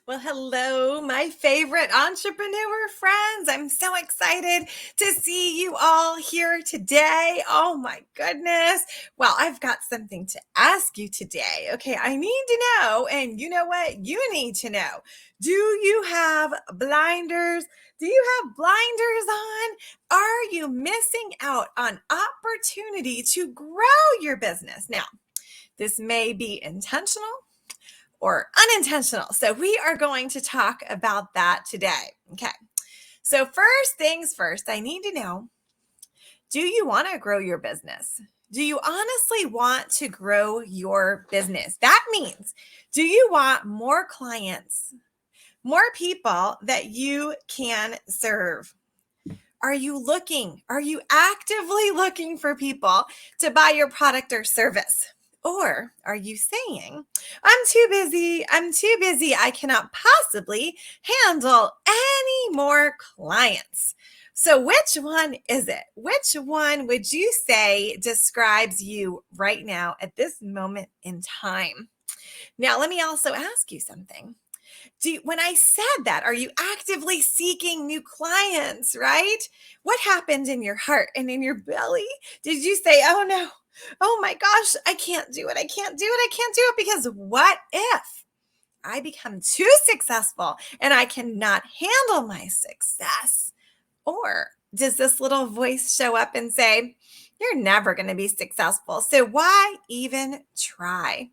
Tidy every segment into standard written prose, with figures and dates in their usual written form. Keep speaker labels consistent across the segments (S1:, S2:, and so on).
S1: Well, hello, my favorite entrepreneur friends. I'm so excited to see you all here today. Oh my goodness. Well, I've got something to ask you today. Okay, I need to know, and you know what? You need to know. Do you have blinders? Do you have blinders on? Are you missing out on opportunity to grow your business? Now, this may be intentional or unintentional. So we are going to talk about that today. Okay. So first things first, I need to know, do you want to grow your business? Do you honestly want to grow your business? That means, do you want more clients, more people that you can serve? Are you actively looking for people to buy your product or service? Or are you saying, I'm too busy, I cannot possibly handle any more clients? So which one is it? Which one would you say describes you right now at this moment in time? Now, let me also ask you something. When I said that, are you actively seeking new clients, right? What happened in your heart and in your belly? Did you say, oh no, oh my gosh, I can't do it. I can't do it. I can't do it because what if I become too successful and I cannot handle my success? Or does this little voice show up and say, you're never going to be successful, so why even try?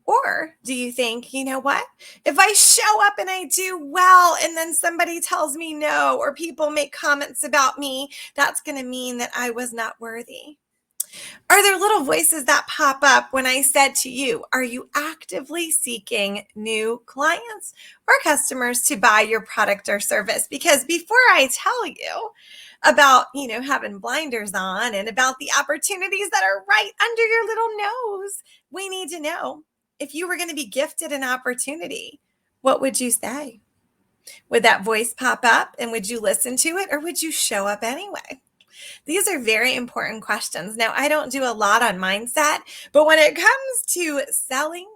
S1: Or do you think, you know what? If I show up and I do well and then somebody tells me no, or people make comments about me, that's going to mean that I was not worthy? Are there little voices that pop up when I said to you, are you actively seeking new clients or customers to buy your product or service? Because before I tell you about, having blinders on and about the opportunities that are right under your little nose, we need to know, if you were going to be gifted an opportunity, what would you say? Would that voice pop up and would you listen to it, or would you show up anyway? These are very important questions. Now, I don't do a lot on mindset, but when it comes to selling,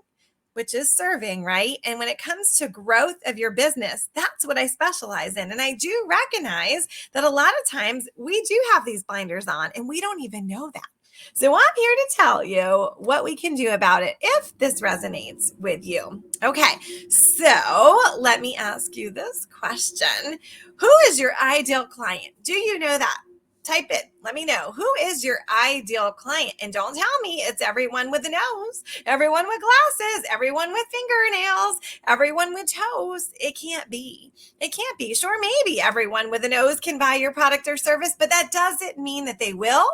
S1: which is serving, right? And when it comes to growth of your business, that's what I specialize in. And I do recognize that a lot of times we do have these blinders on and we don't even know that. So I'm here to tell you what we can do about it if this resonates with you. Okay, so let me ask you this question. Who is your ideal client? Do you know that? Type it. Let me know. Who is your ideal client? And don't tell me it's everyone with a nose, everyone with glasses, everyone with fingernails, everyone with toes. It can't be. It can't be. Sure, maybe everyone with a nose can buy your product or service, but that doesn't mean that they will.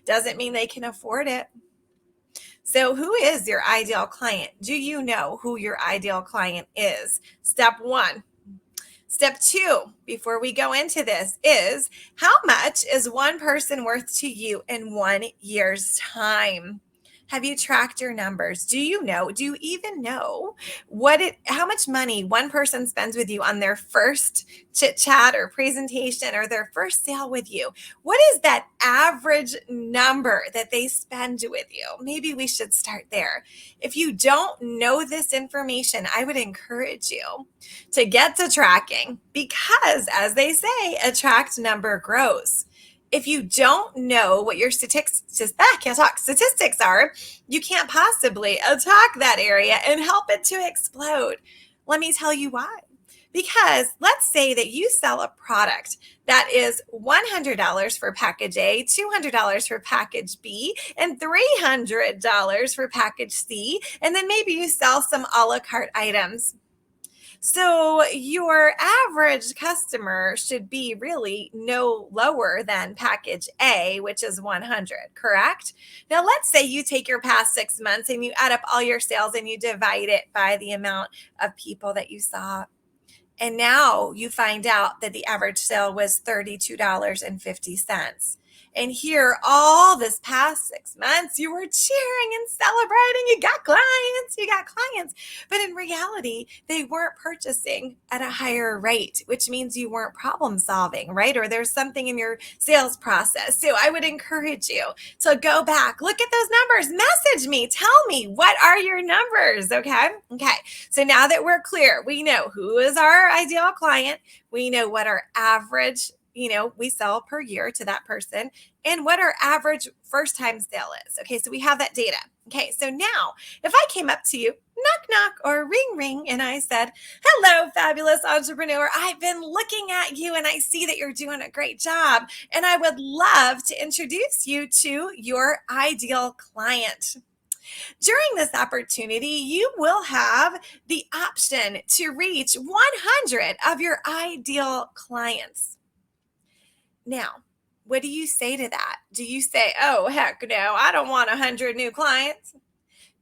S1: Doesn't mean they can afford it. So who is your ideal client? Do you know who your ideal client is? Step one. Step two, before we go into this, is how much is one person worth to you in 1 year's time? Have you tracked your numbers? Do you even know how much money one person spends with you on their first chit chat or presentation or their first sale with you? What is that average number that they spend with you? Maybe we should start there. If you don't know this information, I would encourage you to get to tracking, because as they say, a tracked number grows. If you don't know what your statistics are, you can't possibly attack that area and help it to explode. Let me tell you why. Because let's say that you sell a product that is $100 for package A, $200 for package B, and $300 for package C, and then maybe you sell some a la carte items. So your average customer should be really no lower than package A, which is 100, correct? Now, let's say you take your past 6 months and you add up all your sales and you divide it by the amount of people that you saw. And now you find out that the average sale was $32.50. And here, all this past 6 months, you were cheering and celebrating. You got clients. But in reality, they weren't purchasing at a higher rate, which means you weren't problem solving, right? Or there's something in your sales process. So I would encourage you to go back, look at those numbers, message me, tell me, what are your numbers? Okay. So now that we're clear, we know who is our ideal client. We know what our average we sell per year to that person and what our average first time sale is. Okay, so we have that data. Okay, so now if I came up to you, knock, knock, or ring, ring, and I said, hello, fabulous entrepreneur. I've been looking at you and I see that you're doing a great job. And I would love to introduce you to your ideal client. During this opportunity, you will have the option to reach 100 of your ideal clients. Now, what do you say to that? Do you say, oh, heck no, I don't want 100 new clients?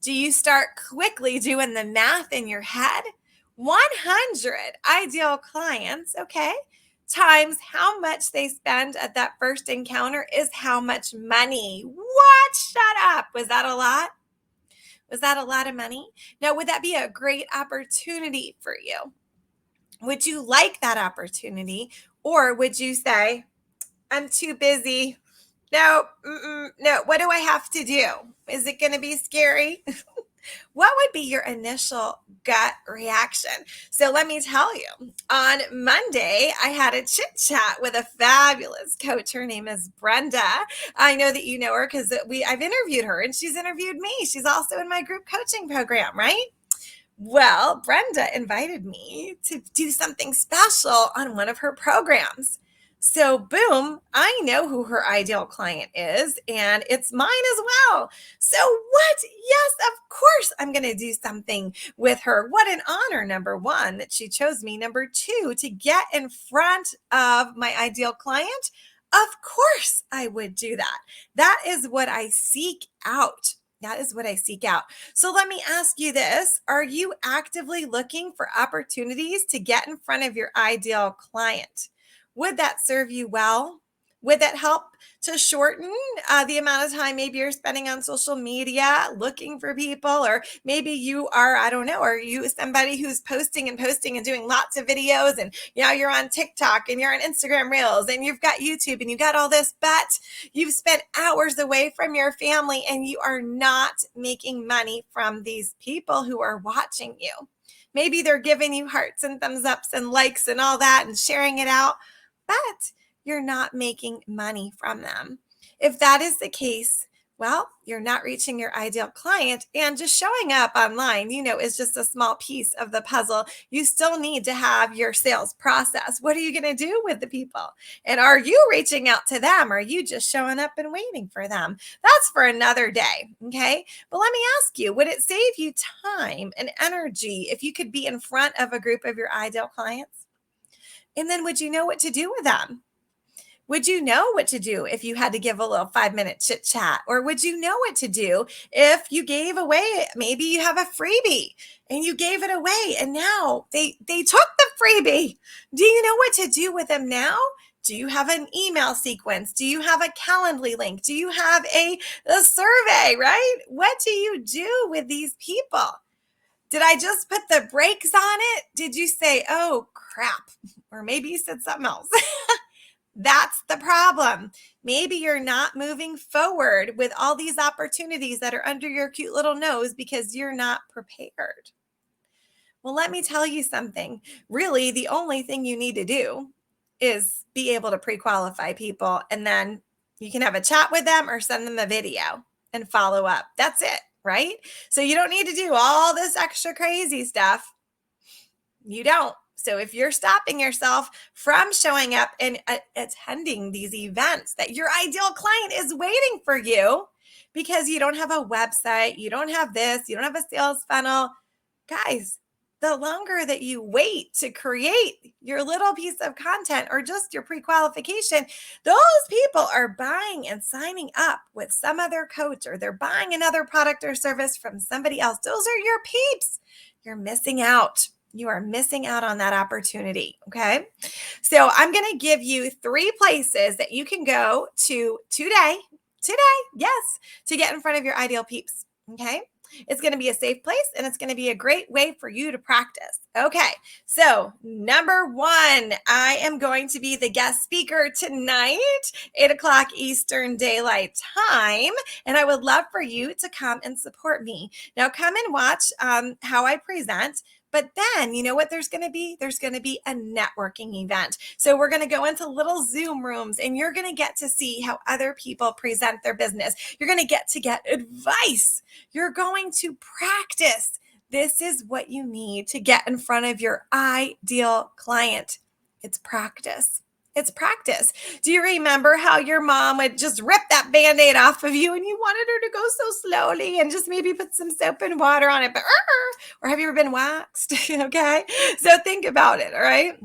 S1: Do you start quickly doing the math in your head? 100 ideal clients, okay, times how much they spend at that first encounter is how much money. What? Shut up. Was that a lot? Was that a lot of money? Now, would that be a great opportunity for you? Would you like that opportunity? Or would you say, I'm too busy. No, no. What do I have to do? Is it going to be scary? What would be your initial gut reaction? So let me tell you, on Monday, I had a chit chat with a fabulous coach. Her name is Brenda. I know that you know her because I've interviewed her and she's interviewed me. She's also in my group coaching program, right? Well, Brenda invited me to do something special on one of her programs. So, boom, I know who her ideal client is, and it's mine as well. So, what? Yes, of course, I'm going to do something with her. What an honor, number one, that she chose me. Number two, to get in front of my ideal client. Of course, I would do that. That is what I seek out. That is what I seek out. So let me ask you this. Are you actively looking for opportunities to get in front of your ideal client? Would that serve you well? Would that help to shorten the amount of time maybe you're spending on social media looking for people? Or maybe you are, I don't know, are you somebody who's posting and doing lots of videos and you're on TikTok and you're on Instagram Reels and you've got YouTube and you got all this, but you've spent hours away from your family and you are not making money from these people who are watching you. Maybe they're giving you hearts and thumbs ups and likes and all that and sharing it out, but you're not making money from them. If that is the case, well, you're not reaching your ideal client, and just showing up online, is just a small piece of the puzzle. You still need to have your sales process. What are you going to do with the people? And are you reaching out to them? Or are you just showing up and waiting for them? That's for another day. Okay. But let me ask you, would it save you time and energy if you could be in front of a group of your ideal clients? And then would you know what to do with them? Would you know what to do if you had to give a little 5-minute chit chat? Or would you know what to do if you gave away, maybe you have a freebie and you gave it away and now they took the freebie. Do you know what to do with them now? Do you have an email sequence? Do you have a Calendly link? Do you have a survey, right? What do you do with these people? Did I just put the brakes on it? Did you say, oh, crap? Or maybe you said something else. That's the problem. Maybe you're not moving forward with all these opportunities that are under your cute little nose because you're not prepared. Well, let me tell you something. Really, the only thing you need to do is be able to pre-qualify people, and then you can have a chat with them or send them a video and follow up. That's it, right? So you don't need to do all this extra crazy stuff. You don't. So if you're stopping yourself from showing up and attending these events that your ideal client is waiting for you because you don't have a website, you don't have this, you don't have a sales funnel, guys, the longer that you wait to create your little piece of content or just your pre-qualification, those people are buying and signing up with some other coach, or they're buying another product or service from somebody else. Those are your peeps. You're missing out. You are missing out on that opportunity. Okay. So I'm going to give you 3 places that you can go to today, yes, to get in front of your ideal peeps. Okay. It's going to be a safe place and it's going to be a great way for you to practice. Okay. So, number 1, I am going to be the guest speaker tonight, 8 o'clock Eastern Daylight Time. And I would love for you to come and support me. Now, come and watch how I present. But then, you know what there's going to be? There's going to be a networking event. So we're going to go into little Zoom rooms and you're going to get to see how other people present their business. You're going to get advice. You're going to practice. This is what you need to get in front of your ideal client. It's practice. It's practice. Do you remember how your mom would just rip that Band-Aid off of you and you wanted her to go so slowly and just maybe put some soap and water on it? But or have you ever been waxed? Okay. So think about it. All right.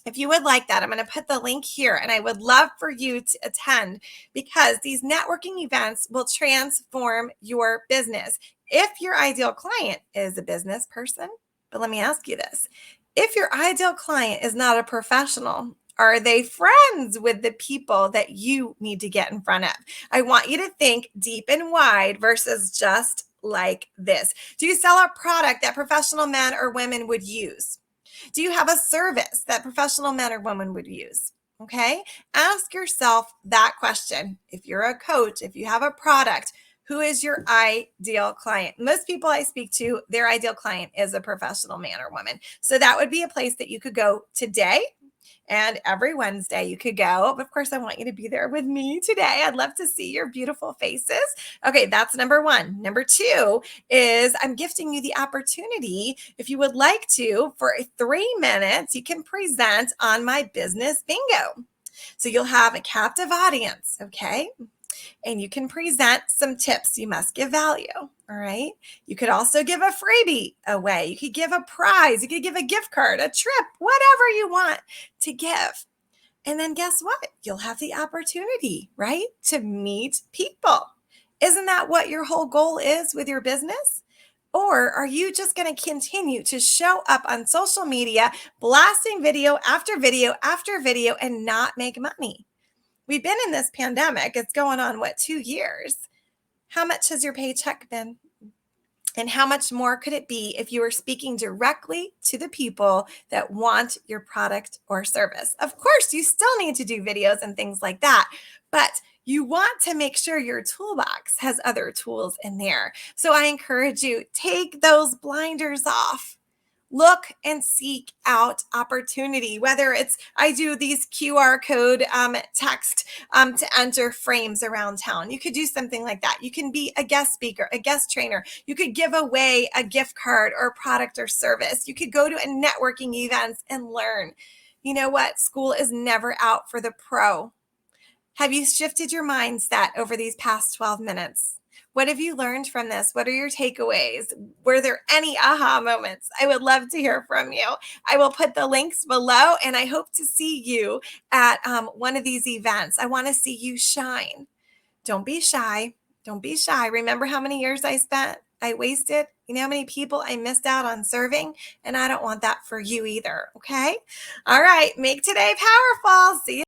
S1: If you would like that, I'm going to put the link here and I would love for you to attend because these networking events will transform your business. If your ideal client is a business person, but let me ask you this. If your ideal client is not a professional, are they friends with the people that you need to get in front of? I want you to think deep and wide versus just like this. Do you sell a product that professional men or women would use? Do you have a service that professional men or women would use? Okay. Ask yourself that question. If you're a coach, if you have a product, who is your ideal client? Most people I speak to, their ideal client is a professional man or woman. So that would be a place that you could go today. And every Wednesday you could go. Of course, I want you to be there with me today. I'd love to see your beautiful faces. Okay, that's number 1. Number 2 is I'm gifting you the opportunity, if you would like to, for 3 minutes, you can present on my business bingo. So you'll have a captive audience, okay? And you can present some tips. You must give value. All right. You could also give a freebie away. You could give a prize. You could give a gift card, a trip, whatever you want to give. And then guess what? You'll have the opportunity, right, to meet people. Isn't that what your whole goal is with your business? Or are you just going to continue to show up on social media, blasting video after video after video and not make money? We've been in this pandemic. It's going on, 2 years? How much has your paycheck been? And how much more could it be if you were speaking directly to the people that want your product or service? Of course, you still need to do videos and things like that, but you want to make sure your toolbox has other tools in there. So I encourage you, take those blinders off. Look and seek out opportunity, whether it's I do these QR code text to enter frames around town. You could do something like that. You can be a guest speaker, a guest trainer. You could give away a gift card or a product or service. You could go to a networking events and learn. You know what? School is never out for the pro. Have you shifted your mindset over these past 12 minutes? What have you learned from this? What are your takeaways? Were there any aha moments? I would love to hear from you. I will put the links below and I hope to see you at one of these events. I want to see you shine. Don't be shy. Don't be shy. Remember how many years I wasted? You know how many people I missed out on serving? And I don't want that for you either. Okay. All right. Make today powerful. See you.